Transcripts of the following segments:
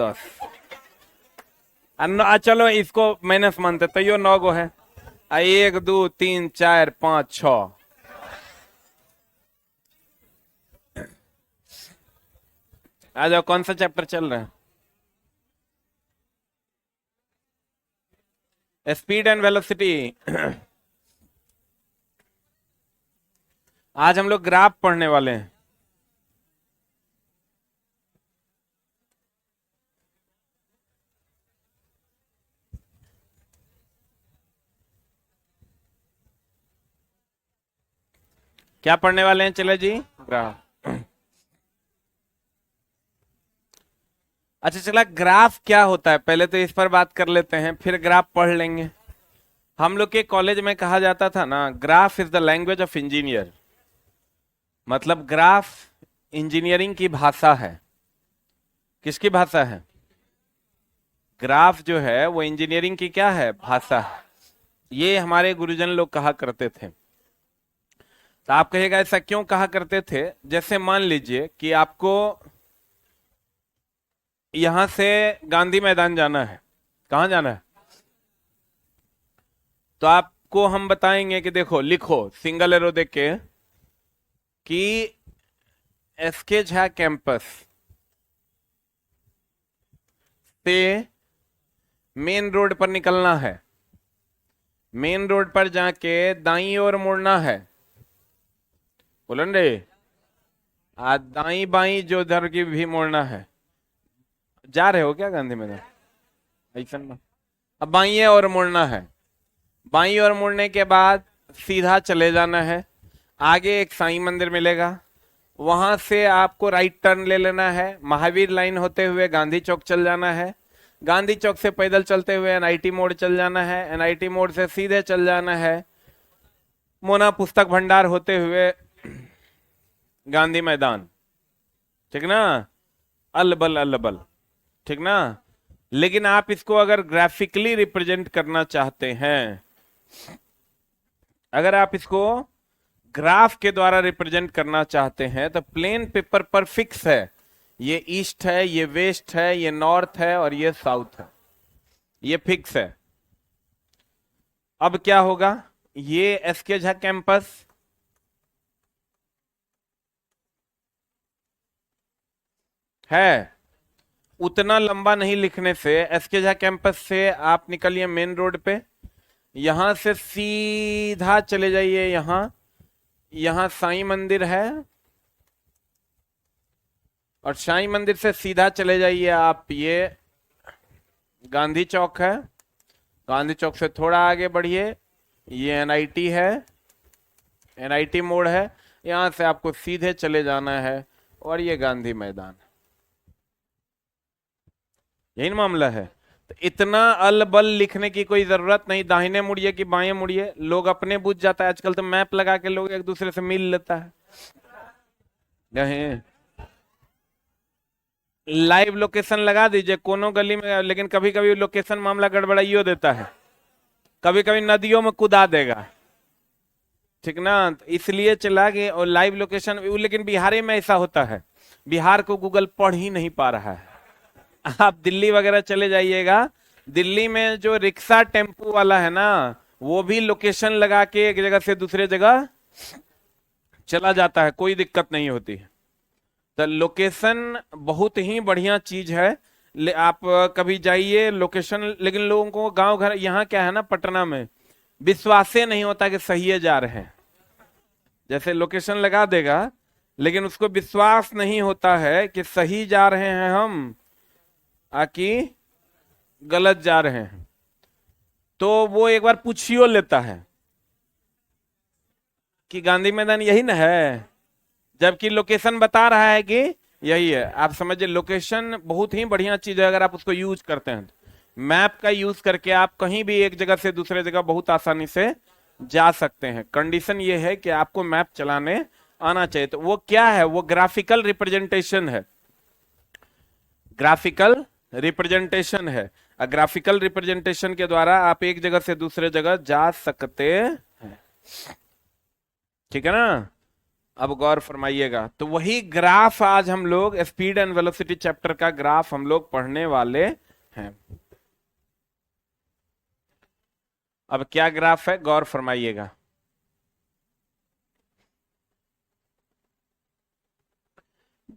10। चलो इसको माइनस मानते तो यो 9 गो है। 1 2 3 4 5 6। आ जाओ, कौन सा चैप्टर चल रहा है? Speed and velocity. आज हम लोग ग्राफ पढ़ने वाले हैं। क्या पढ़ने वाले हैं? चले जी, ग्राफ। अच्छा चला, ग्राफ क्या होता है पहले तो इस पर बात कर लेते हैं, फिर ग्राफ पढ़ लेंगे। हम लोग के कॉलेज में कहा जाता था ना, graph is the language of engineer. मतलब ग्राफ इंजीनियरिंग की भाषा है। किसकी भाषा है? ग्राफ जो है वो इंजीनियरिंग की क्या है? भाषा। ये हमारे गुरुजन लोग कहा करते थे। तो आप कहेगा ऐसा क्यों कहा करते थे? जैसे मान लीजिए कि आपको यहां से गांधी मैदान जाना है। कहां जाना है? तो आपको हम बताएंगे कि देखो, लिखो सिंगल एरो देख के कि एसके झा कैंपस से मेन रोड पर निकलना है। मेन रोड पर जाके दाईं ओर मुड़ना है। बोलन रे, दाई बाई जो उधर की भी मुड़ना है। जा रहे हो क्या गांधी मैदान? ऐसा ना। अब बाई और मुड़ना है। बाई और मुड़ने के बाद सीधा चले जाना है। आगे एक साईं मंदिर मिलेगा, वहां से आपको राइट टर्न ले लेना है। महावीर लाइन होते हुए गांधी चौक चल जाना है। गांधी चौक से पैदल चलते हुए एनआईटी मोड़ चल जाना है। एनआईटी मोड़ से सीधे चल जाना है मोना पुस्तक भंडार होते हुए गांधी मैदान। ठीक ना? अलबल अलबल। ठीक ना? लेकिन आप इसको अगर ग्राफिकली रिप्रेजेंट करना चाहते हैं, अगर आप इसको ग्राफ के द्वारा रिप्रेजेंट करना चाहते हैं, तो प्लेन पेपर पर फिक्स है। ये ईस्ट है, ये वेस्ट है, ये नॉर्थ है और ये साउथ है। ये फिक्स है। अब क्या होगा? ये एसके झा कैंपस है। उतना लंबा नहीं लिखने से एसके झा कैंपस से आप निकलिए मेन रोड पे। यहां से सीधा चले जाइए। यहां साईं मंदिर है, और साईं मंदिर से सीधा चले जाइए आप, ये गांधी चौक है। गांधी चौक से थोड़ा आगे बढ़िए, ये एनआईटी है, एनआईटी मोड़ है। यहां से आपको सीधे चले जाना है और ये गांधी मैदान। यही मामला है। तो इतना अलबल लिखने की कोई जरूरत नहीं। दाहिने मुड़िए कि बाएं मुड़िए, लोग अपने बुझ जाता है। आजकल तो मैप लगा के लोग एक दूसरे से मिल लेता है। लाइव लोकेशन लगा दीजिए कोनो गली में, लेकिन कभी कभी लोकेशन मामला गड़बड़ाइयो देता है। कभी कभी नदियों में कूदा देगा। ठीक ना? तो इसलिए चला कि और लाइव लोकेशन। लेकिन बिहार में ऐसा होता है, बिहार को गूगल पढ़ ही नहीं पा रहा है। आप दिल्ली वगैरह चले जाइएगा, दिल्ली में जो रिक्शा टेम्पू वाला है ना, वो भी लोकेशन लगा के एक जगह से दूसरे जगह चला जाता है, कोई दिक्कत नहीं होती है। तो लोकेशन बहुत ही बढ़िया चीज है। आप कभी जाइए लोकेशन। लेकिन लोगों को गांव घर, यहाँ क्या है ना, पटना में विश्वास ही नहीं होता कि सही है जा रहे हैं। जैसे लोकेशन लगा देगा, लेकिन उसको विश्वास नहीं होता है कि सही जा रहे हैं हम कि गलत जा रहे हैं। तो वो एक बार पूछियो लेता है कि गांधी मैदान यही ना है, जबकि लोकेशन बता रहा है कि यही है। आप समझिए, लोकेशन बहुत ही बढ़िया चीज है अगर आप उसको यूज करते हैं। मैप का यूज करके आप कहीं भी एक जगह से दूसरे जगह बहुत आसानी से जा सकते हैं। कंडीशन ये है कि आपको मैप चलाने आना चाहिए। तो वो क्या है? वो ग्राफिकल रिप्रेजेंटेशन है। ग्राफिकल रिप्रेजेंटेशन है। ग्राफिकल रिप्रेजेंटेशन के द्वारा आप एक जगह से दूसरे जगह जा सकते हैं। ठीक है ना? अब गौर फरमाइएगा, तो वही ग्राफ आज हम लोग स्पीड एंड वेलोसिटी चैप्टर का ग्राफ हम लोग पढ़ने वाले हैं। अब क्या ग्राफ है, गौर फरमाइएगा।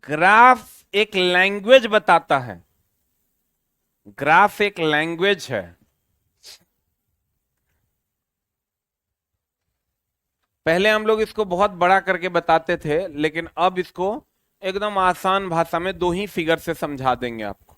ग्राफ एक लैंग्वेज बताता है, ग्राफ एक लैंग्वेज है। पहले हम लोग इसको बहुत बड़ा करके बताते थे, लेकिन अब इसको एकदम आसान भाषा में 2 ही फिगर से समझा देंगे आपको।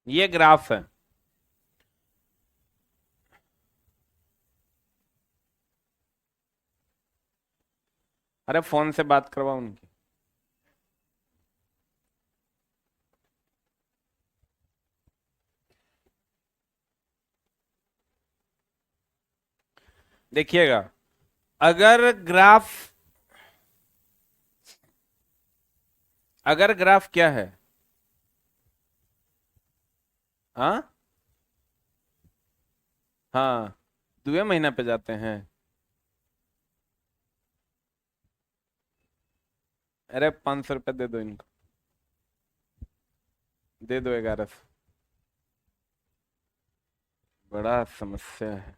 ये ग्राफ है। अरे फोन से बात करवाओ उनकी। देखिएगा, अगर ग्राफ, अगर ग्राफ क्या है, हाँ हाँ, 2 महीना पे जाते हैं। अरे 500 रुपये दे दो इनको, दे दो 1100। बड़ा समस्या है।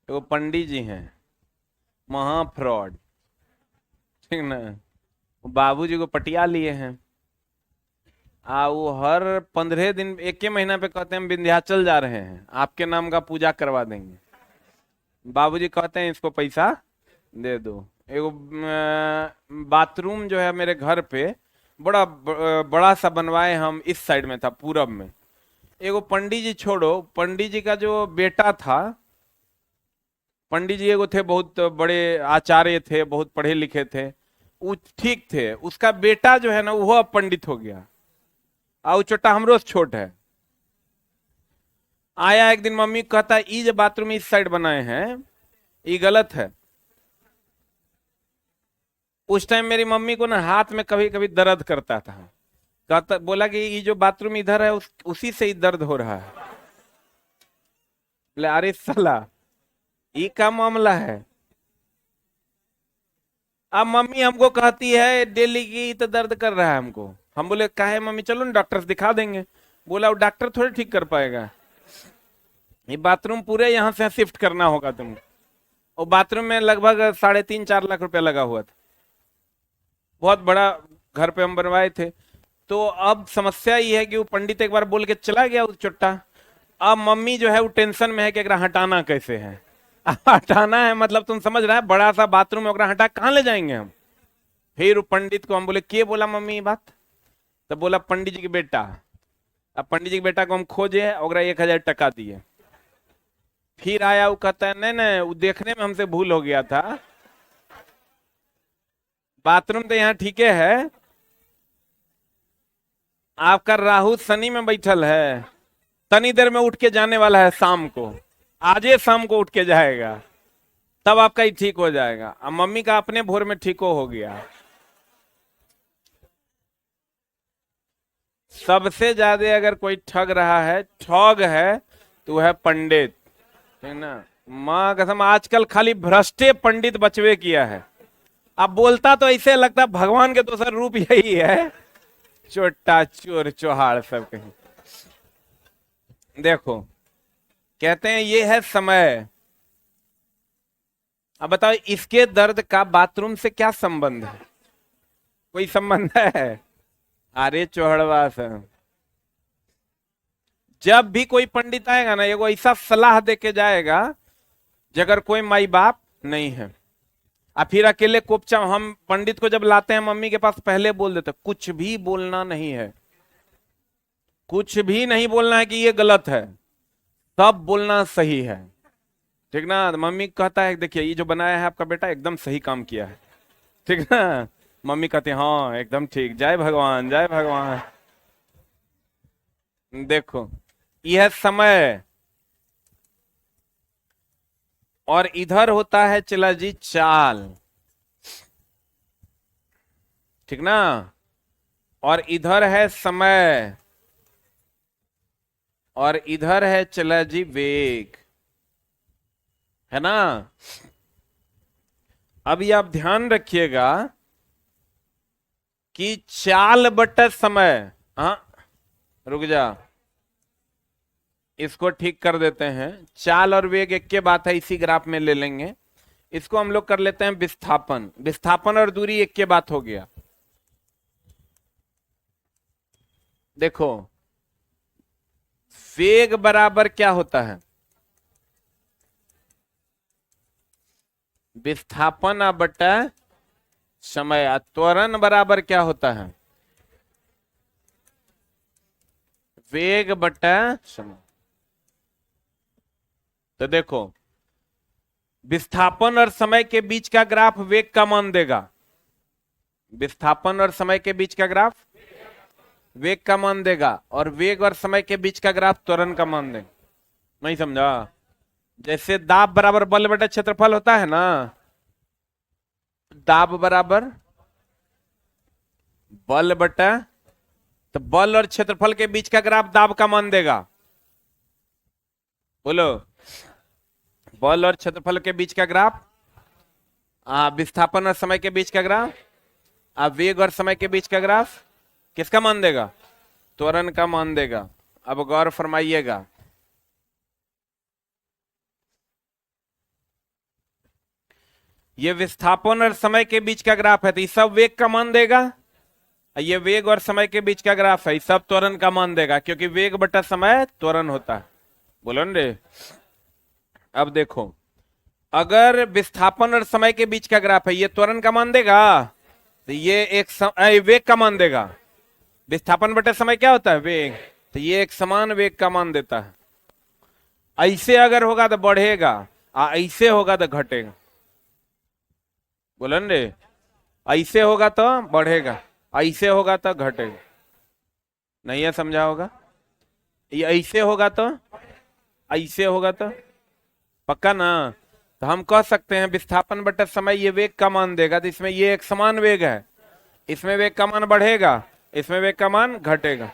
वो पंडित जी हैं, महा फ्रॉड, ठीक ना। बाबूजी को पटिया लिए हैं, वो हर 15 दिन 1 महीना पे कहते हैं हम विंध्याचल जा रहे हैं, आपके नाम का पूजा करवा देंगे। बाबूजी कहते हैं इसको पैसा दे दो। एगो बाथरूम जो है मेरे घर पे बड़ा सा बनवाए हम, इस साइड में था, पूरब में। एगो पंडित जी छोड़ो, पंडित जी का जो बेटा था, पंडित जी एगो थे, बहुत बड़े आचार्य थे, बहुत पढ़े लिखे थे, वो ठीक थे। उसका बेटा जो है ना, वो अब पंडित हो गया, वो छोटा हमरो से छोट है। आया एक दिन, मम्मी कहता ये जो बाथरूम इस साइड बनाए हैं ये गलत है। उस टाइम मेरी मम्मी को ना हाथ में कभी कभी दर्द करता था, कहता, बोला कि ये जो बाथरूम इधर है उसी से ही दर्द हो रहा है। बोले अरे साला, ये क्या मामला है। अब मम्मी हमको कहती है डेली की तो दर्द कर रहा है हमको। हम बोले काहे मम्मी, चलो ना डॉक्टर से दिखा देंगे। बोला वो डॉक्टर थोड़ी ठीक कर पाएगा, ये बाथरूम पूरे यहाँ से शिफ्ट करना होगा तुमको। और बाथरूम में लगभग 3.5-4 लाख रुपया लगा हुआ था, बहुत बड़ा घर पे हम बनवाए थे। तो अब समस्या ये है कि वो पंडित एक बार बोल के चला गया उस चुट्टा। अब मम्मी जो है वो टेंशन में है कि एकरा हटाना कैसे है। अब हटाना है मतलब तुम समझ रहे हैं, बड़ा सा बाथरूम है, ओकरा हटा कहाँ ले जाएंगे हम। फिर वो पंडित को हम बोले के बोला मम्मी ये बात, तो बोला पंडित जी के बेटा। अब पंडित जी के बेटा को हम खोजे, ओकरा 1000 टका दिए। फिर आया, वो कहता है नहीं नहीं, वो देखने में हमसे भूल हो गया था, बाथरूम तो यहाँ ठीक है, आपका राहु शनि में बैठल है, तनी देर में उठ के जाने वाला है शाम को, आजे शाम को उठ के जाएगा, तब आपका ही ठीक हो जाएगा। अब मम्मी का अपने भोर में ठीक हो गया। सबसे ज्यादा अगर कोई ठग रहा है, ठग है, तो है पंडित, ठीक ना। माँ कसम, आजकल खाली भ्रष्टे पंडित बचवे किया है। अब बोलता तो ऐसे लगता है भगवान के दूसरा रूप यही है, चोटा चोर चौहाड़ सब कहीं। देखो, कहते हैं ये है समय। अब बताओ इसके दर्द का बाथरूम से क्या संबंध है, कोई संबंध है। अरे चौहड़वा से, जब भी कोई पंडित आएगा ना, एगो ऐसा सलाह दे के जाएगा, अगर कोई माई बाप नहीं है, फिर अकेले कोपचा। हम पंडित को जब लाते हैं मम्मी के पास, पहले बोल देते कुछ भी बोलना नहीं है, कुछ भी नहीं बोलना है कि ये गलत है, सब बोलना सही है, ठीक ना। मम्मी कहता है देखिए ये जो बनाया है आपका बेटा एकदम सही काम किया है, ठीक ना। मम्मी कहते हैं हाँ एकदम ठीक, जय भगवान जय भगवान। देखो यह समय, और इधर होता है चला जी चाल, ठीक ना, और इधर है समय, और इधर है चला जी वेग, है ना। अभी आप ध्यान रखिएगा कि चाल बटा समय, हाँ रुक जा, इसको ठीक कर देते हैं। चाल और वेग एक के बात है, इसी ग्राफ में ले लेंगे। इसको हम लोग कर लेते हैं विस्थापन, विस्थापन और दूरी एक के बात हो गया। देखो वेग बराबर क्या होता है, विस्थापन बटा समय। त्वरण बराबर क्या होता है, वेग बटा समय। तो देखो विस्थापन और समय के बीच का ग्राफ वेग का मान देगा, विस्थापन और समय के बीच का ग्राफ वेग का मान देगा, और वेग और समय के बीच का ग्राफ त्वरण का मान देगा। नहीं समझा, जैसे दाब बराबर बल बटा क्षेत्रफल होता है ना, दाब बराबर बल बटा, तो बल और क्षेत्रफल के बीच का ग्राफ दाब का मान देगा। बोलो, बल और क्षेत्रफल के बीच का ग्राफ, विस्थापन और समय के बीच का ग्राफ, वेग और समय के बीच का ग्राफ किसका मान देगा, त्वरण का मान देगा। अब गौर फरमाइएगा, ये विस्थापन और समय के बीच का ग्राफ है, तो ये सब वेग का मान देगा। ये वेग और समय के बीच का ग्राफ है, ये सब त्वरण का मान देगा, क्योंकि वेग बटा समय त्वरण होता है। बोलो न रे। अब देखो, अगर विस्थापन और समय के बीच का ग्राफ है, ये त्वरण का मान देगा, तो ये वेग का मान देगा। विस्थापन बटे समय क्या होता है, वेग, तो ये एक समान वेग का मान देता है। ऐसे अगर होगा तो बढ़ेगा, ऐसे होगा तो घटेगा। बोलन रे, ऐसे होगा तो बढ़ेगा, ऐसे होगा तो घटेगा। नहीं है समझा होगा, ये ऐसे होगा तो, ऐसे होगा तो, पक्का ना। तो हम कह सकते हैं विस्थापन बटे समय ये वेग का मान देगा, तो इसमें ये एक समान वेग है, इसमें वेग का मान बढ़ेगा, इसमें वेग का मान घटेगा।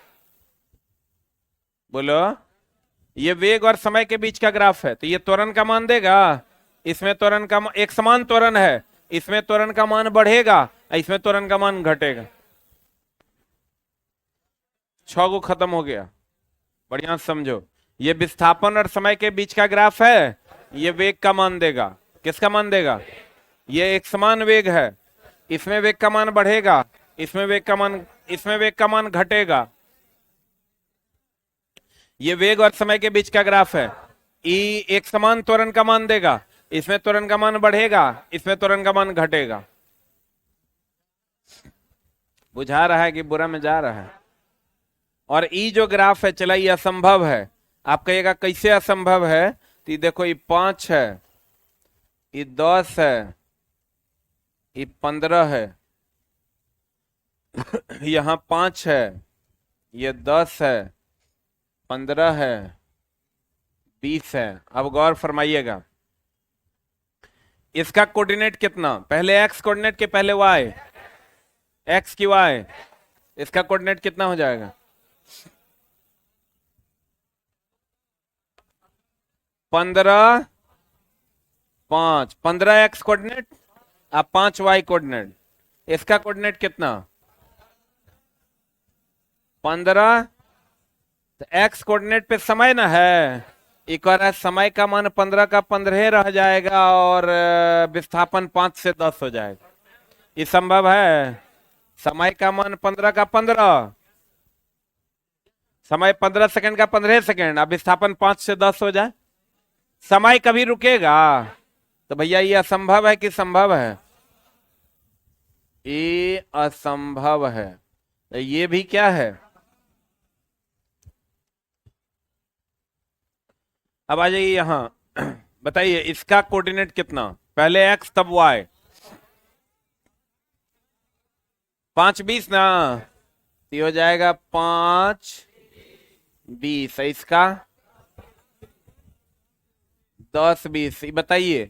बोलो, ये वेग और समय के बीच का ग्राफ है, तो ये त्वरण का मान देगा, इसमें त्वरण का एक समान त्वरण है, इसमें त्वरण का मान बढ़ेगा, इसमें त्वरण का मान घटेगा। 6 को खत्म हो गया, बढ़िया समझो। ये विस्थापन और समय के बीच का ग्राफ है, ये वेग का मान देगा। किसका मान देगा, ये एक समान वेग है, इसमें वेग का मान बढ़ेगा, इसमें वेग का मान घटेगा। ये वेग और समय के बीच का ग्राफ है, ई एक समान त्वरण का मान देगा, इसमें त्वरण का मान बढ़ेगा, इसमें त्वरण का मान घटेगा। बुझा रहा है कि बुरा में जा रहा है। और ई जो ग्राफ है चला, ये असंभव है। आप कहिएगा कैसे असंभव है, तो ये देखो, ये 5 है, ये 10 है, ये 15 है, यहां 5 है, ये 10 है, 15 है, 20 है। अब गौर फरमाइएगा, इसका कोऑर्डिनेट कितना, पहले एक्स कोऑर्डिनेट के पहले वाई, एक्स की वाई, इसका कोऑर्डिनेट कितना हो जाएगा, 15 5, 15 एक्स कोऑर्डिनेट, 5 वाई कोऑर्डिनेट, इसका कोऑर्डिनेट कितना 15। तो एक्स कोऑर्डिनेट पे समय ना है, एक बार समय का मान 15 का 15 रह जाएगा, और विस्थापन 5 से 10 हो जाएगा। ये संभव है, समय का मान 15 का 15, समय 15 सेकंड का 15 सेकंड, अब विस्थापन 5 से 10 हो जाए, समय कभी रुकेगा। तो भैया ये असंभव है कि संभव है, ये असंभव है। तो ये भी क्या है, अब आ जाइए यहां, बताइए इसका कोऑर्डिनेट कितना, पहले एक्स तब वाई, 5 20 ना, तो ये हो जाएगा 5 20, इसका 10 20। बताइए,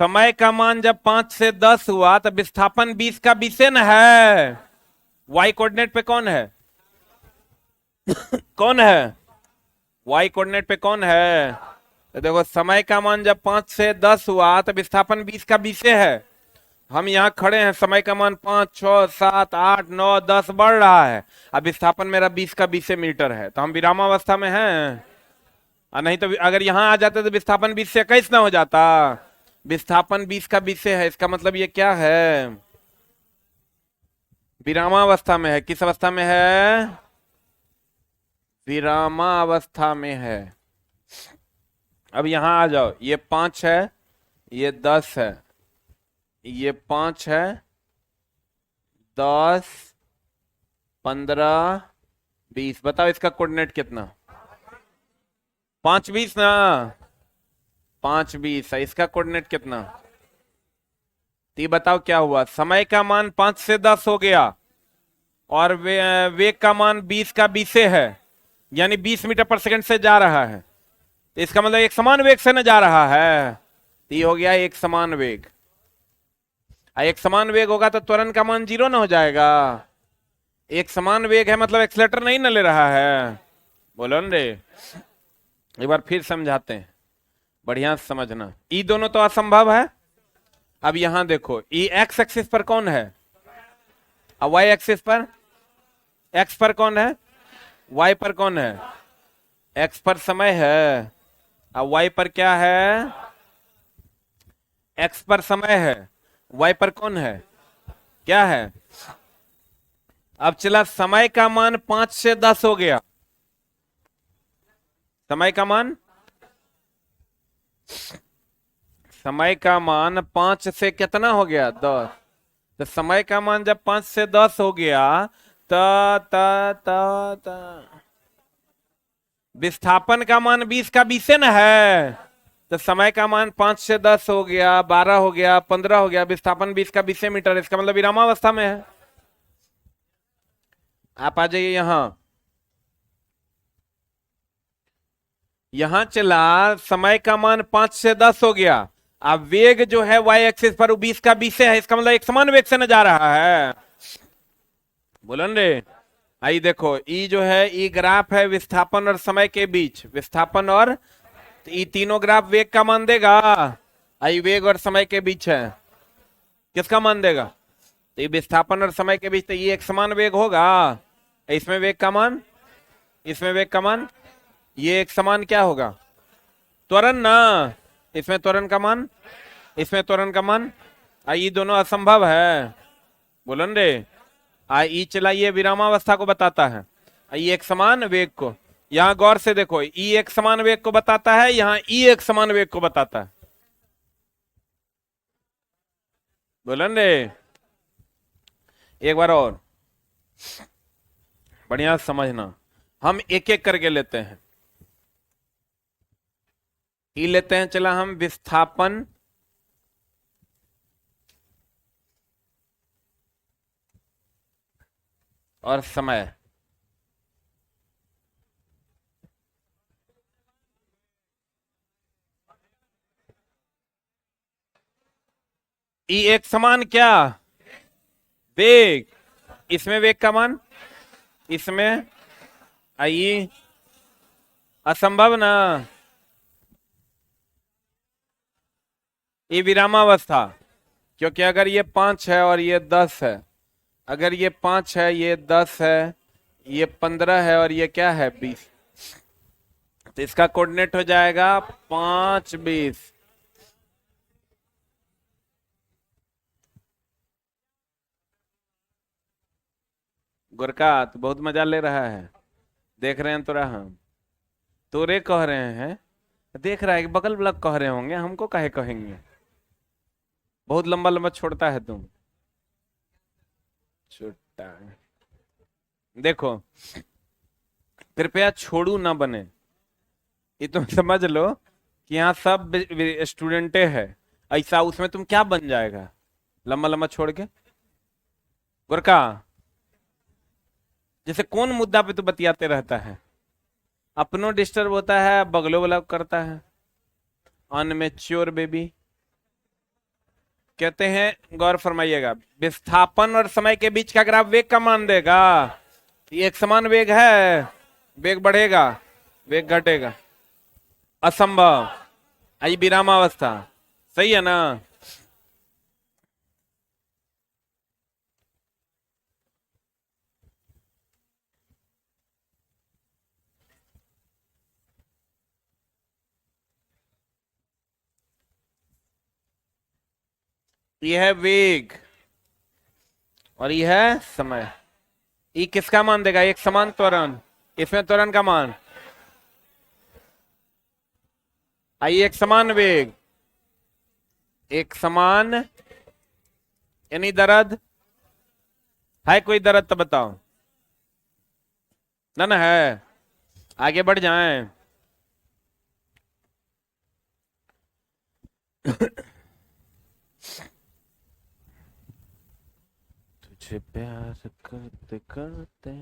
समय का मान जब 5 से 10 हुआ तो विस्थापन 20 का 20 न है। वाई कोऑर्डिनेट पे कौन है? कौन है? वाई कोऑर्डिनेट पे कौन है? तो देखो, समय का मान जब 5 से 10 हुआ तो विस्थापन 20 का 20 है। हम यहाँ खड़े हैं, समय का मान 5 6 7 8 9 10 बढ़ रहा है, अब विस्थापन मेरा 20 का 20 मीटर है, तो हम विरामावस्था में हैं। नहीं तो अगर यहाँ आ जाते तो विस्थापन 20 से 21 ना हो जाता। विस्थापन 20 का 20 है, इसका मतलब ये क्या है? विरामावस्था में है। किस अवस्था में है? विरामावस्था में है। अब यहां आ जाओ, ये 5 है, ये 10 है, ये 5 है, 10 15 20। बताओ इसका कोऑर्डिनेट कितना? 5 20 ना, 5 20 है। इसका कोऑर्डिनेट कितना? तो ये बताओ क्या हुआ? समय का मान 5 से 10 हो गया और वेग का मान 20 का 20 है, यानी 20 मीटर पर सेकंड से जा रहा है। तो इसका मतलब एक समान वेग से न जा रहा है, तो ये हो गया एक समान वेग। एक समान वेग होगा तो त्वरण का मान 0 ना हो जाएगा। एक समान वेग है मतलब एक्सीलरेटर नहीं न ले रहा है। बोलो न रे, एक बार फिर समझाते हैं, बढ़िया से समझना। ई दोनों तो असंभव है। अब यहां देखो, ई एक्स एक्सिस पर कौन है? अब वाई एक्सिस पर, एक्स पर कौन है? वाई पर कौन है? एक्स पर समय है, अब वाई पर क्या है? एक्स पर समय है, वाई पर कौन है? क्या है? अब चला, समय का मान 5 से 10 हो गया। समय का मान, समय का मान 5 से कितना हो गया? 10। तो समय का मान जब 5 से 10 हो गया त विस्थापन का मान 20 का 20 न है। तो समय का मान 5 से 10 हो गया, 12 हो गया, 15 हो गया, विस्थापन 20 का 20 मीटर। इसका मतलब विरामावस्था में है। आप आ जाइए यहां, यहां चला, समय का मान 5 से 10 हो गया, अब वेग जो है वाई एक्सिस पर 20 का 20 है। इसका मतलब एक समान वेग से न जा रहा है। बोलन रे, आई देखो, ई जो है, ई ग्राफ है विस्थापन और समय के बीच, विस्थापन और, तो ये तीनों ग्राफ वेग का मान देगा। आई वेग और समय के बीच है, किसका मान देगा? तो ये विस्थापन और समय के बीच, तो ये एक समान वेग होगा। इसमें वेग का मान, इसमें वेग का मान, ये एक समान क्या होगा? त्वरण ना। इसमें त्वरण का मान, इसमें त्वरण का मान, ये दोनों असंभव है। बोलन रे, ई चला, ये विरामावस्था को बताता है, ई एक समान वेग को। यहां गौर से देखो, ई एक समान वेग को बताता है, यहां ई एक समान वेग को बताता है। बोलन रे, एक बार और बढ़िया समझना, हम एक एक करके लेते हैं। ई लेते हैं, चला हम विस्थापन और समय। ई एक समान क्या? वेग। इसमें वेग का मान, इसमें आई असंभव ना। ये विरामावस्था, क्योंकि अगर ये 5 है और ये 10 है, अगर ये 5 है, ये 10 है, ये 15 है और ये क्या है? 20। तो इसका कोऑर्डिनेट हो जाएगा 5 20। गोरका तो बहुत मजा ले रहा है, देख रहे हैं तोरा हम, तोरे कह रहे हैं, देख रहा है कि बगल वाला कह रहे होंगे, हमको काहे कहेंगे? बहुत लंबा लंबा छोड़ता है तुम, छोटा। देखो, कृपया छोड़ू ना बने, ये तुम समझ लो कि यहाँ सब स्टूडेंटे है, ऐसा उसमें तुम क्या बन जाएगा लंबा लंबा छोड़ के? गोरका, जैसे कौन मुद्दा पे तू बतियाते रहता है? अपनों डिस्टर्ब होता है, बगलों वाला करता है। Immature baby. कहते हैं, गौर फरमाइएगा, विस्थापन और समय के बीच का ग्राफ वेग का मान देगा। ये एक समान वेग है, वेग बढ़ेगा, वेग घटेगा, असंभव। आई विरामावस्था, सही है ना? यह है वेग और यह है समय। ये किसका मान देगा? एक समान त्वरण। इसमें त्वरण का मान, आइए, एक समान वेग, एक समान, यानी दर्द है। कोई दर्द तो बताओ ना, ना है? आगे बढ़ जाएं। तुझे प्यार करते करते।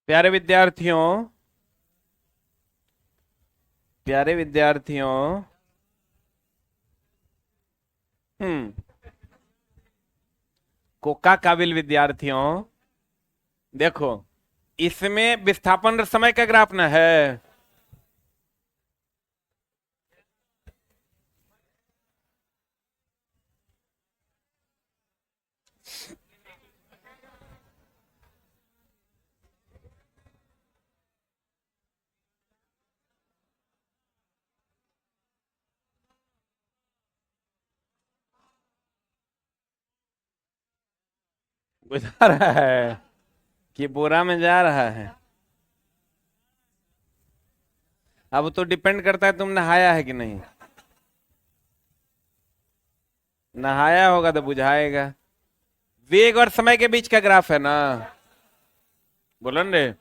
प्यारे विद्यार्थियों, प्यारे विद्यार्थियों, कोका काबिल विद्यार्थियों, देखो, इसमें विस्थापन और समय का ग्राफ ना है। बुझा रहा है कि बोरा में जा रहा है? अब तो डिपेंड करता है तुम नहाया है कि नहीं। नहाया होगा तो बुझाएगा। वेग और समय के बीच का ग्राफ है ना, बोलो रे।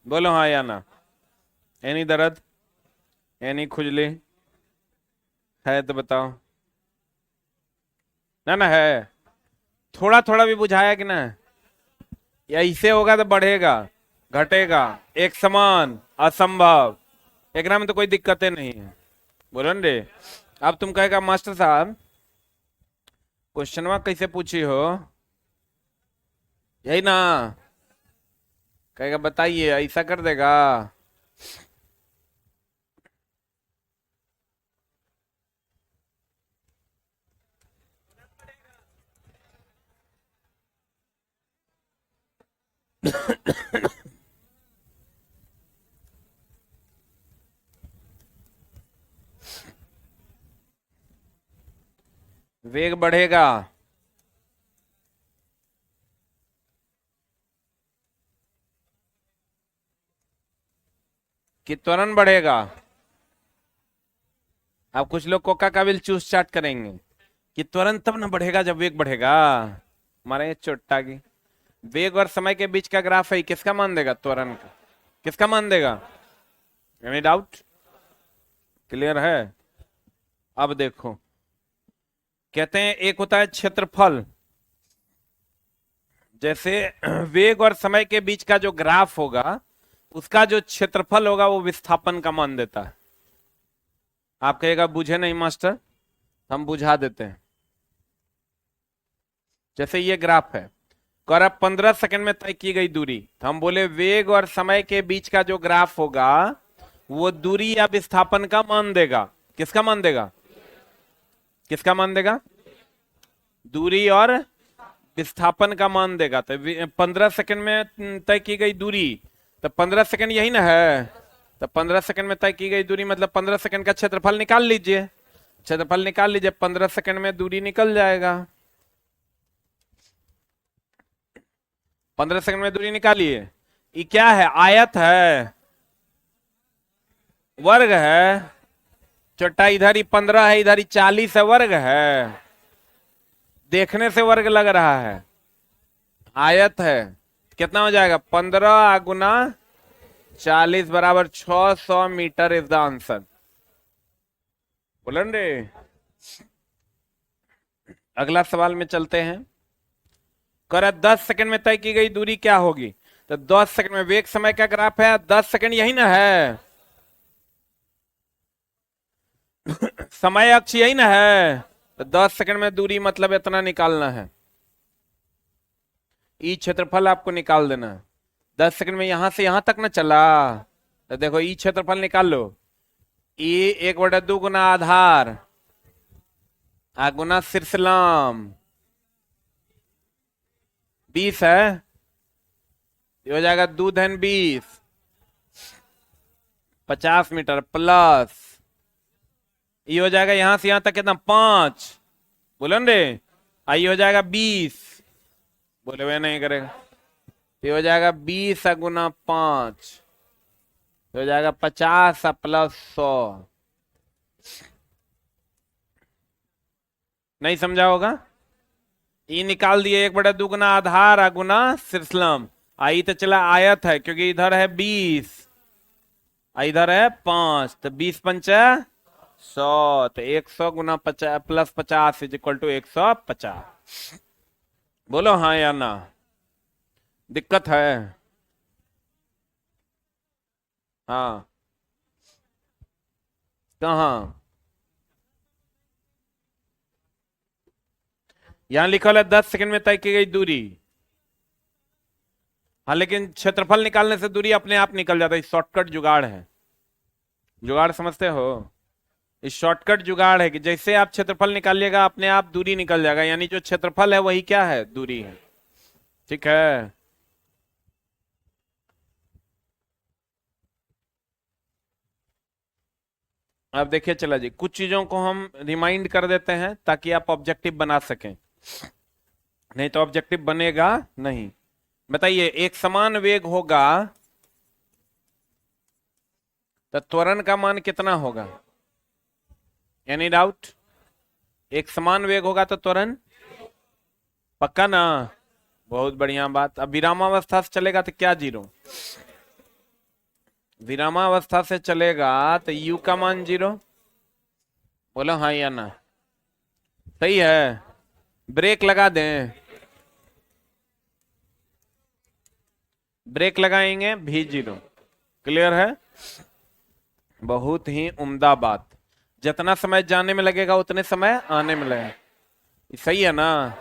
बोलो हाँ या ना? एनी दर्द, एनी खुजली है तो बताओ। ना ना है? थोड़ा थोड़ा भी बुझाया कि ना? या इसे होगा तो बढ़ेगा, घटेगा, एक समान, असंभव। एकरा में तो कोई दिक्कतें नहीं है, बोलो न रे। अब तुम कहेगा मास्टर साहब क्वेश्चनवा कैसे पूछी हो, यही ना? कहेगा बताइए, ऐसा कर देगा? वेग बढ़ेगा, कि त्वरण बढ़ेगा? अब कुछ लोग कोका का बिल चूस चाट करेंगे कि त्वरण तब ना बढ़ेगा जब वेग बढ़ेगा। मारे चोट्टा की। वेग और समय के बीच का ग्राफ है, किसका मान देगा? त्वरण का। किसका मान देगा? Any doubt? क्लियर है? अब देखो, कहते हैं एक होता है क्षेत्रफल। जैसे वेग और समय के बीच का जो ग्राफ होगा, उसका जो क्षेत्रफल होगा वो विस्थापन का मान देता है। आप कहेगा बुझे नहीं मास्टर, हम बुझा देते हैं। जैसे ये ग्राफ है, और अब 15 सेकंड में तय की गई दूरी, तो हम बोले वेग और समय के बीच का जो ग्राफ होगा वो दूरी या विस्थापन का मान देगा। किसका मान देगा? किसका मान देगा? दूरी और विस्थापन का मान देगा। तो 15 सेकंड में तय की गई दूरी, तो 15 सेकंड यही ना है। तो 15 सेकंड में तय की गई दूरी मतलब 15 सेकंड का क्षेत्रफल निकाल लीजिए। क्षेत्रफल निकाल लीजिए, 15 सेकंड में दूरी निकल जाएगा। 15 सेकंड में दूरी निकालिए। ये क्या है? आयत है, वर्ग है। चौड़ाई इधर ही 15 है, इधर ही 40 है, वर्ग है। देखने से वर्ग लग रहा है, आयत है। कितना हो जाएगा? 15 गुना 40 बराबर 600 मीटर इज द आंसर। बोलन रे। अगला सवाल में चलते हैं। कर 10 सेकंड में तय की गई दूरी क्या होगी? तो 10 सेकंड में वेग समय का ग्राफ है, 10 सेकंड यही ना है। समय अक्ष यही ना है। तो 10 सेकंड में दूरी मतलब इतना निकालना है। ई क्षेत्रफल आपको निकाल देना है। 10 सेकंड में यहां से यहां तक ना चला, तो देखो ई क्षेत्रफल निकाल लो। ई 1/2 गुना आधार गुना शीर्षलंब 20 है। ये हो जाएगा 2 धन 20, 50 मीटर प्लस ये हो जाएगा यहां से यहां तक कितना? 5। बोलो रे। आई हो जाएगा 20। बोले वे नहीं करेगा। ये हो जाएगा 20 गुना 5, हो जाएगा 50 प्लस 100। नहीं समझा होगा? ई निकाल दिए 1/2 गुना आधार गुना शीर्षलंब। आई तो चला आयत है, क्योंकि इधर है 20, इधर है 5, तो 20 पंचा 100, तो 100 गुना 50 प्लस 50 इज इक्वल टू 150। बोलो हाँ या ना? दिक्कत है? हाँ। कहाँ? यहां लिखा है 10 सेकंड में तय की गई दूरी। हाँ, लेकिन क्षेत्रफल निकालने से दूरी अपने आप निकल जाता है। शॉर्टकट जुगाड़ है। जुगाड़ समझते हो? इस शॉर्टकट जुगाड़ है कि जैसे आप क्षेत्रफल निकालिएगा अपने आप दूरी निकल जाएगा, यानी जो क्षेत्रफल है वही क्या है? दूरी है। ठीक है। अब देखिए, चला जी, कुछ चीजों को हम रिमाइंड कर देते हैं ताकि आप ऑब्जेक्टिव बना सकें, नहीं तो ऑब्जेक्टिव बनेगा नहीं। बताइए, एक समान वेग होगा तो त्वरण का मान कितना होगा? Any doubt? एक समान वेग होगा तो त्वरण पक्का ना? बहुत बढ़िया बात। अब विरामावस्था से चलेगा तो क्या? 0। विरामावस्था से चलेगा तो u का मान 0। बोलो हाँ या ना? सही है। ब्रेक लगा दें? ब्रेक लगाएंगे भी 0। क्लियर है? बहुत ही उम्दा बात। जितना समय जाने में लगेगा उतने समय आने में लगेगा। सही है ना?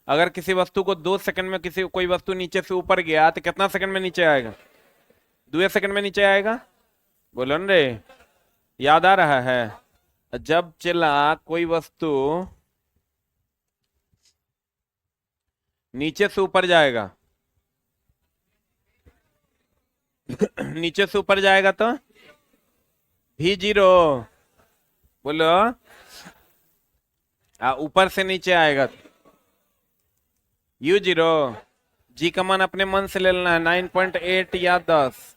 अगर किसी वस्तु को 2 सेकंड में कोई वस्तु नीचे से ऊपर गया तो कितना सेकंड में नीचे आएगा? 2 सेकंड में नीचे आएगा। बोलो न रे, याद आ रहा है? जब चला कोई वस्तु नीचे से ऊपर जाएगा नीचे से ऊपर जाएगा तो भी 0। बोलो। ऊपर से नीचे आएगा u 0। जी का मान अपने मन से ले लेना है 9.8 या 10।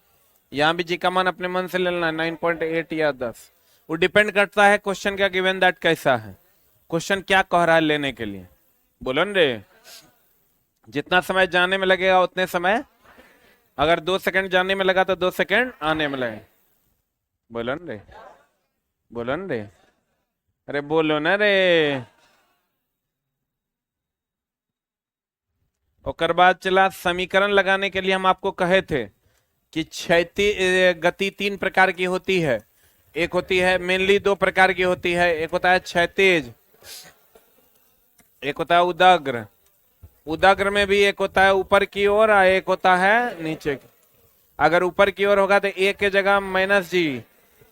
यहां भी जी का मान अपने मन से ले लेना है 9.8 या 10। वो डिपेंड करता है क्वेश्चन का गिवन दैट कैसा है, क्वेश्चन क्या कह रहा है लेने के लिए। बोलो न रे। जितना समय जाने में लगेगा उतने समय, अगर 2 सेकंड जाने में लगा तो 2 सेकंड आने में लगे। बोलो न रे, बोलो न रे, अरे बोलो न रे। और बाद चला समीकरण लगाने के लिए हम आपको कहे थे कि क्षैतिज गति 3 प्रकार की होती है। एक होती है मेनली 2 प्रकार की होती है, एक होता है क्षैतिज, एक होता है उदग्र। उदग्र में भी एक होता है ऊपर की ओर और एक होता है नीचे की। अगर ऊपर की ओर होगा तो ए के जगह -g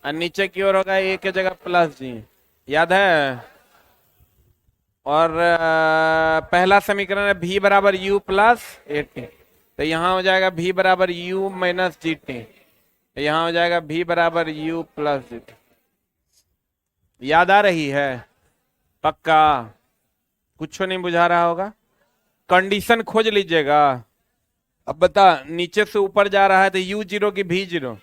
और नीचे की ओर होगा ए के जगह +g। याद है? और पहला समीकरण है v बराबर u प्लस 80, तो यहां हो जाएगा v बराबर u माइनस GT, यहां हो जाएगा v बराबर u प्लस GT। याद आ रही है? पक्का? कुछ नहीं बुझा रहा होगा? कंडीशन खोज लीजिएगा। अब बता, नीचे से ऊपर जा रहा है तो u0 की v0?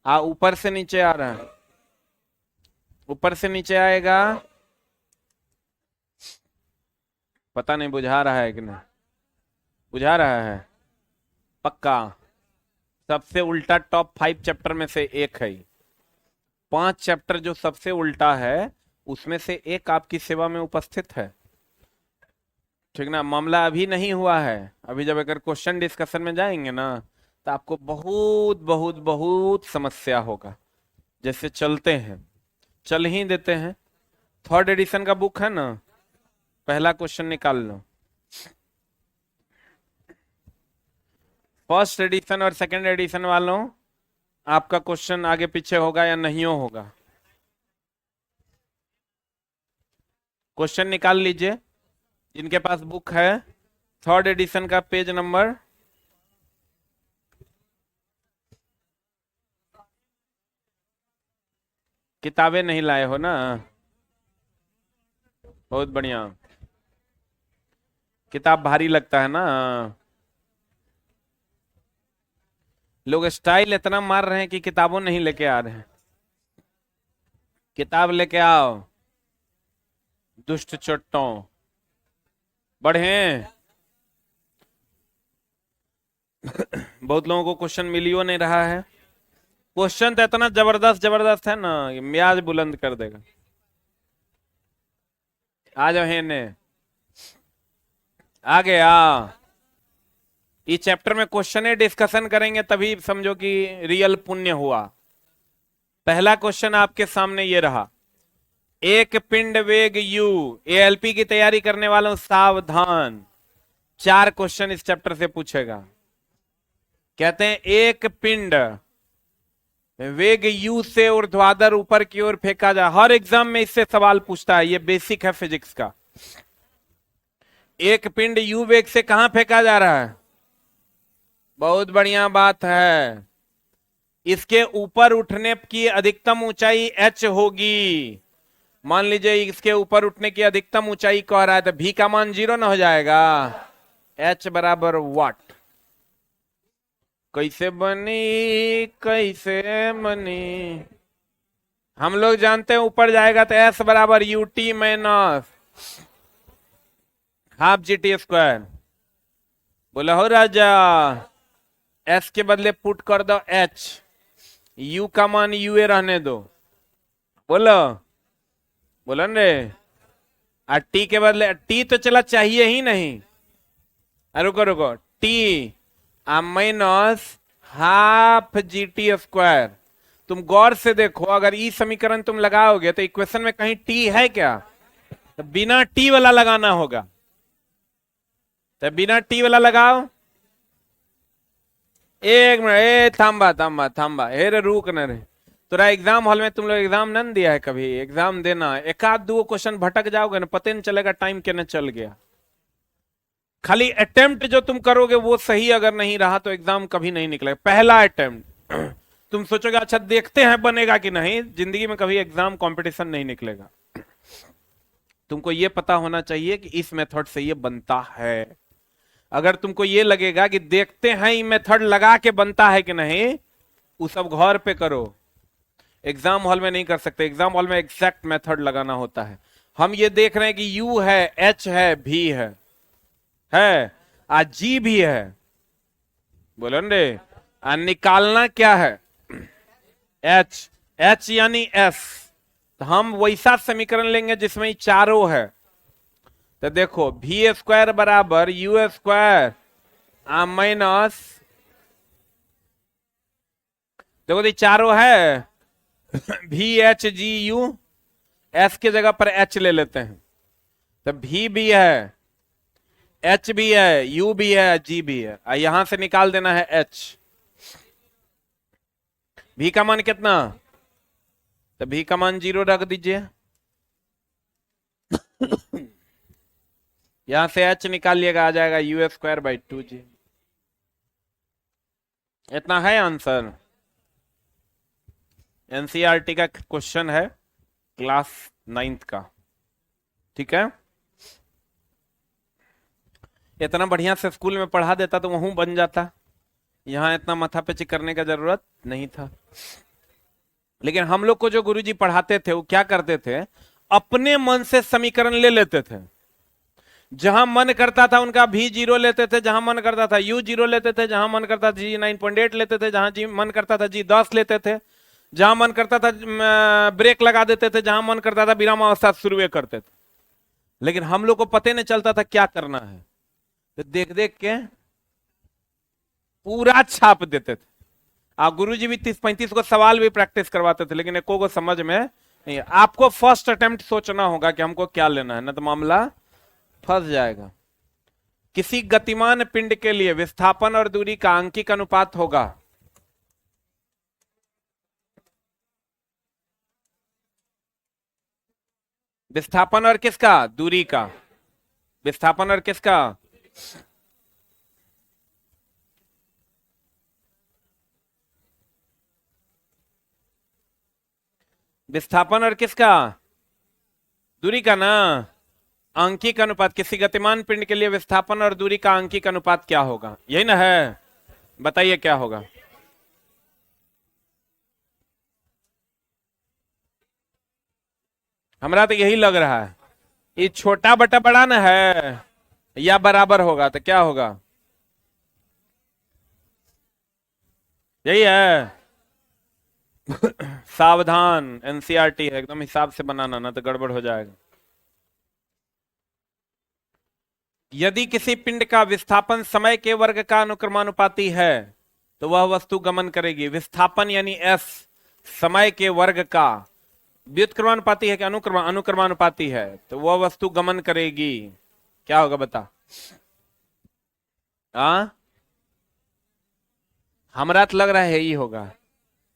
ऊपर से नीचे आ रहा है, ऊपर से नीचे आएगा। पता नहीं बुझा रहा है कि नहीं बुझा रहा है? पक्का? सबसे उल्टा टॉप 5 चैप्टर में से एक है। 5 चैप्टर जो सबसे उल्टा है उसमें से एक आपकी सेवा में उपस्थित है। ठीक ना? मामला अभी नहीं हुआ है, अभी जब अगर क्वेश्चन डिस्कशन में जाएंगे ना तो आपको बहुत बहुत बहुत समस्या होगा। जैसे चलते हैं, चल ही देते हैं। 3rd एडिशन का बुक है ना, पहला क्वेश्चन निकाल लो। 1st एडिशन और 2nd एडिशन वालों, आपका क्वेश्चन आगे पीछे होगा या नहीं होगा? क्वेश्चन निकाल लीजिए जिनके पास बुक है। 3rd एडिशन का पेज नंबर, किताबें नहीं लाए हो ना? बहुत बढ़िया। किताब भारी लगता है ना? लोग स्टाइल इतना मार रहे हैं कि किताबों नहीं लेके आ रहे हैं। किताब लेके आओ दुष्ट चोट्टों, बढ़े। बहुत लोगों को क्वेश्चन मिलियो नहीं रहा है। क्वेश्चन तो इतना जबरदस्त जबरदस्त है ना, ये म्याज बुलंद कर देगा। आ जाओ हेने, आ गया। इस चैप्टर में क्वेश्चन डिस्कशन करेंगे तभी समझो कि रियल पुण्य हुआ। पहला क्वेश्चन आपके सामने ये रहा, एक पिंड वेग u, ALP की तैयारी करने वालों सावधान, 4 क्वेश्चन इस चैप्टर से पूछेगा। कहते हैं एक पिंड वेग u से ऊर्ध्वाधर ऊपर की ओर फेंका जा। हर एग्जाम में इससे सवाल पूछता है, ये बेसिक है फिजिक्स का। एक पिंड u वेग से कहां फेंका जा रहा है? बहुत बढ़िया बात है। इसके ऊपर उठने की अधिकतम ऊंचाई h होगी। मान लीजिए इसके ऊपर उठने की अधिकतम ऊंचाई कह रहा है तो v का मान 0 ना हो जाएगा? h बराबर वाट। कैसे बनी कैसे बनी? हम लोग जानते हैं ऊपर जाएगा तो s बराबर ut minus half GT square. बोला हो राजा, s के बदले पुट कर दो h, u का मान ua रहने दो। बोलो बोलो रे। और t के बदले t तो चला चाहिए ही नहीं। रुको रुको, t minus half GT square. तुम गौर से देखो, अगर ई समीकरण तुम लगाओगे तो इक्वेशन में कहीं t है क्या? तो बिना t वाला लगाना होगा, तो बिना t वाला लगाओ। एक मिनट, ए थाम्बा थाम्बा थाम्बा, हे रे रुक न रे। तोरा एग्जाम हॉल में तुम लोग एग्जाम न दिया है कभी? एग्जाम देना, एक आध दो क्वेश्चन भटक जाओगे ना, पता नहीं चलेगा टाइम केने चल गया। खाली अटेम्प्ट जो तुम करोगे वो सही अगर नहीं रहा तो एग्जाम कभी नहीं निकलेगा। पहला अटेम्प्ट तुम सोचोगे अच्छा देखते हैं बनेगा कि नहीं, जिंदगी में कभी एग्जाम कंपटीशन नहीं निकलेगा। तुमको ये पता होना चाहिए कि इस मेथड से ये बनता है। अगर तुमको ये लगेगा कि देखते हैं ये मेथड लगा के बनता है कि नहीं, वो सब घर पे करो, एग्जाम हॉल में नहीं कर सकते। एग्जाम हॉल में एग्जैक्ट मेथड लगाना होता है। हम ये देख रहे हैं कि u है, h है, v है g भी है। बोलो रे, निकालना क्या है? h यानी s। तो हम वैसा समीकरण लेंगे जिसमें चारों है। तो देखो v स्क्वायर बराबर u स्क्वायर माइनस, देखो ये चारों है v h g u, s के जगह पर h ले लेते हैं। तो v भी है, h भी है, u भी है, g भी है। यहां से निकाल देना है h। v का मान कितना? तो भी का मान 0 रख दीजिए। यहां से h निकालिएगा, आ जाएगा u²/2g। इतना है आंसर। एनसीईआरटी का क्वेश्चन है, क्लास 9th का। ठीक है, इतना बढ़िया से स्कूल में पढ़ा देता तो वहीं बन जाता, यहां इतना माथा पेची करने का जरूरत नहीं था। लेकिन हम लोग को जो गुरुजी पढ़ाते थे वो क्या करते थे, अपने मन से समीकरण ले लेते थे। जहां मन करता था उनका भी 0 लेते थे, जहां मन करता था u 0 लेते थे, जहां मन करता था जी 9.8 लेते थे, जहां जी मन करता था जी 10 लेते थे, जहां मन करता था ब्रेक लगा देते थे, जहां मन करता था विराम अवस्था शुरू करते थे। लेकिन हम लोग को पता नहीं चलता था क्या करना है, तो देख देख के पूरा छाप देते थे। गुरुजी भी 30-35 को सवाल भी प्रैक्टिस करवाते थे, लेकिन एको को समझ में नहीं। आपको फर्स्ट अटेम्प्ट सोचना होगा कि हमको क्या लेना है, ना तो मामला फंस जाएगा। किसी गतिमान पिंड के लिए विस्थापन और दूरी का आंकिक अनुपात होगा। विस्थापन और किसका? दूरी का। विस्थापन और किसका? विस्थापन और किसका? दूरी का ना। आंकिक अनुपात, किसी गतिमान पिंड के लिए विस्थापन और दूरी का आंकिक अनुपात क्या होगा? यही ना है, बताइए क्या होगा। हमरा तो यही लग रहा है, ये छोटा बटा बड़ा ना है, या बराबर होगा तो क्या होगा? यही है। सावधान, एनसीईआरटी है, एकदम हिसाब से बनाना, ना तो गड़बड़ हो जाएगा। यदि किसी पिंड का विस्थापन समय के वर्ग का अनुक्रमानुपाती है तो वह वस्तु गमन करेगी। विस्थापन यानी एस समय के वर्ग का व्युत्क्रमानुपाती है कि अनुक्रमानुपाती है, तो वह वस्तु गमन करेगी। क्या होगा बता? हमरा तो लग रहा है यही होगा,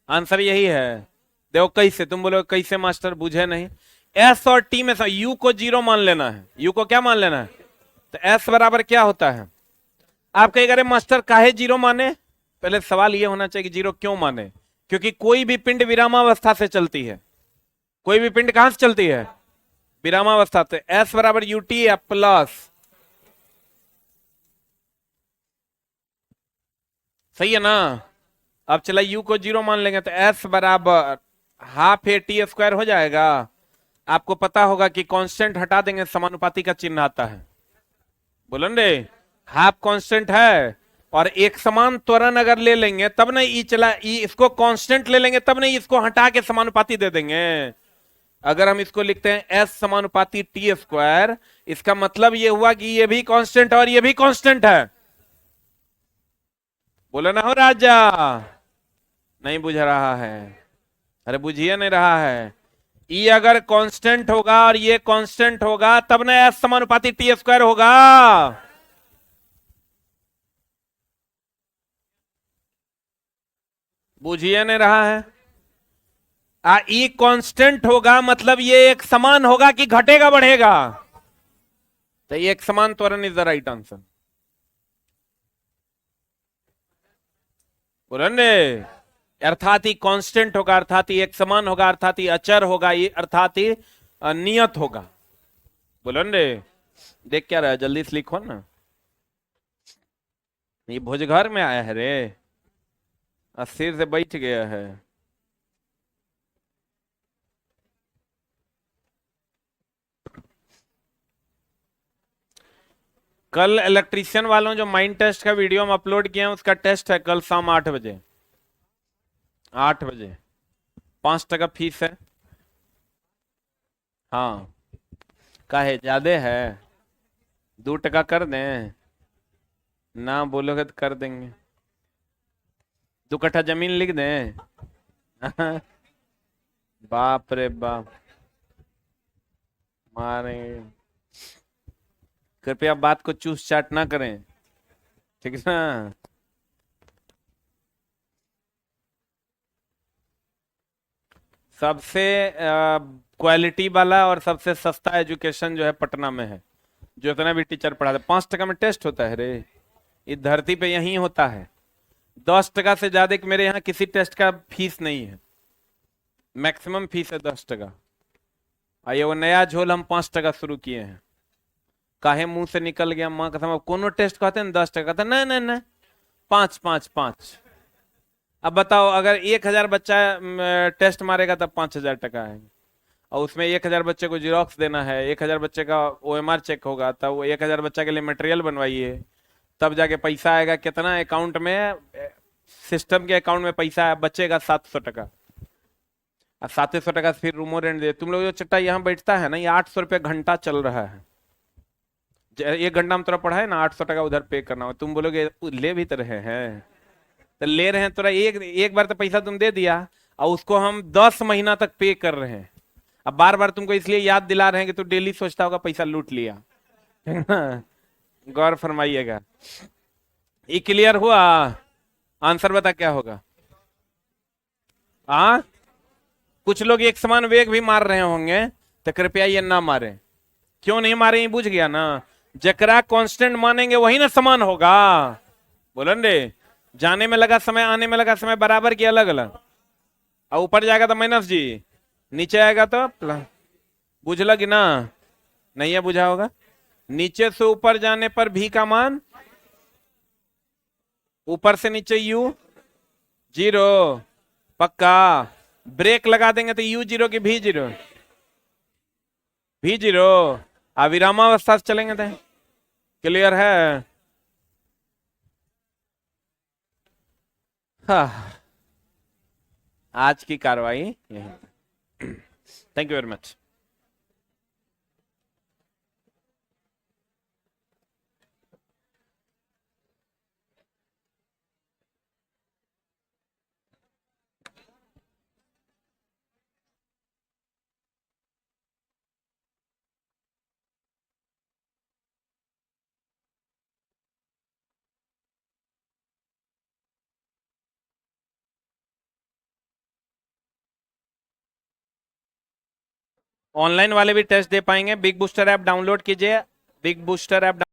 आंसर यही है। देखो कैसे, तुम बोलो कैसे मास्टर, बुझे नहीं। एस और टी में यू को 0 मान लेना है। यू को क्या मान लेना है? तो एस बराबर क्या होता है? आप कहेंगे अरे मास्टर काहे 0 माने? पहले सवाल ये होना चाहिए कि 0 क्यों माने। क्योंकि कोई भी पिंड विरामावस्था से चलती है। कोई भी पिंड कहां से चलती है? विरामावस्था से। एस बराबर यूटी या प्लस, सही है ना? अब चला u को 0 मान लेंगे तो s बराबर ½ a t² हो जाएगा। आपको पता होगा कि कांस्टेंट हटा देंगे, समानुपाती का चिन्ह आता है। बोलो रे, हाफ कांस्टेंट है, और एक समान त्वरण अगर ले लेंगे तब नहीं ई चला, ई इसको कांस्टेंट ले लेंगे तब नहीं, इसको हटा के समानुपाती दे देंगे। अगर हम इसको लिखते हैं s समानुपाती t², इसका मतलब ये हुआ कि ये भी कांस्टेंट और ये भी कांस्टेंट है। बोलो ना हो राजा, नहीं बुझ रहा है? अरे बुझिए नहीं रहा है। ई अगर कांस्टेंट होगा और ये कांस्टेंट होगा तब ना एस समानुपाती t² होगा। बुझिए नहीं रहा है? ई कांस्टेंट होगा मतलब ये एक समान होगा कि घटेगा बढ़ेगा? तो ये एक समान त्वरण इज द राइट आंसर। बोले, अर्थात ही कांस्टेंट होगा, अर्थात ही एक समान होगा, अर्थात ही अचर होगा, ये अर्थात ही नियत होगा। बोलो रे, देख क्या रहा है, जल्दी से लिखो ना। ये भोजघर में आया है रे, सिर से बैठ गया है। कल इलेक्ट्रीशियन वालों जो माइंड टेस्ट का वीडियो हम अपलोड किए हैं, उसका टेस्ट है कल शाम 8 बजे। 8 बजे 5% फीस है। हाँ, काहे ज्यादा है? 2% कर दें ना, बोलोगे तो कर देंगे। 2 कट्ठा जमीन लिख दें। बाप रे बाप, मारे। कृपया बात को चूस चाट ना करें, ठीक है ना? सबसे क्वालिटी वाला और सबसे सस्ता एजुकेशन जो है पटना में है। जो इतना भी टीचर पढ़ाते, 5 टका में टेस्ट होता है रे। इस धरती पे यही होता है। 10 टका से ज्यादा कि मेरे यहाँ किसी टेस्ट का फीस नहीं है। मैक्सिमम फीस है 10 टका। आइए वो नया झोल हम 5 टका शुरू किए हैं। काहे मुंह से निकल गया माँ कसम, अब कोनो टेस्ट कहते हैं 10 टका, तो नहीं नहीं नहीं, 5 5 5। अब बताओ अगर 1,000 बच्चा टेस्ट मारेगा तब 5,000 टका है। और उसमें 1,000 बच्चे को जीरोक्स देना है, 1,000 बच्चे का ओएमआर चेक होगा, तब वो 1,000 बच्चा के लिए मटेरियल बनवाइए, तब जाके पैसा आएगा कितना अकाउंट में। सिस्टम के अकाउंट में पैसा बचेगा 700 टका। और 700 टका से फिर रूमो रेंट दे। तुम लोग जो चट्टा यहाँ बैठता है ना, ये 800 रुपये घंटा चल रहा है। 1 घंटा में तोरा पढ़ा है ना, 800 टका उधर पे करना हो। तुम बोलोगे ले भी तो रहे हैं, तो ले रहे हैं तोरा एक एक बार तो पैसा तुम दे दिया, और उसको हम 10 महीना तक पे कर रहे हैं। अब बार बार तुमको इसलिए याद दिला रहे हैं कि तू डेली सोचता होगा पैसा लूट लिया, है ना? गौर फरमाइएगा। ये क्लियर हुआ? आंसर बता क्या होगा? हाँ, कुछ लोग एक समान वेग भी मार रहे होंगे, तो कृपया ये ना मारे। क्यों नहीं मारे, ये बुझ गया ना? जकरा कांस्टेंट मानेंगे वही ना समान होगा। बोलन रे, जाने में लगा समय आने में लगा समय बराबर की अलग अलग। और ऊपर जाएगा तो माइनस जी, नीचे आएगा तो प्लस। बुझला कि ना? नहीं है बुझा होगा। नीचे से ऊपर जाने पर भी का मान, ऊपर से नीचे यू 0। पक्का? ब्रेक लगा देंगे तो यू 0 की भी 0? भी 0। अविरामावस्था से चलेंगे तो। क्लियर है? हाँ, आज की कार्रवाई यही। Thank you very much. Online वाले भी टेस्ट दे पाएंगे। बिग बूस्टर ऐप डाउनलोड कीजिए। Big booster app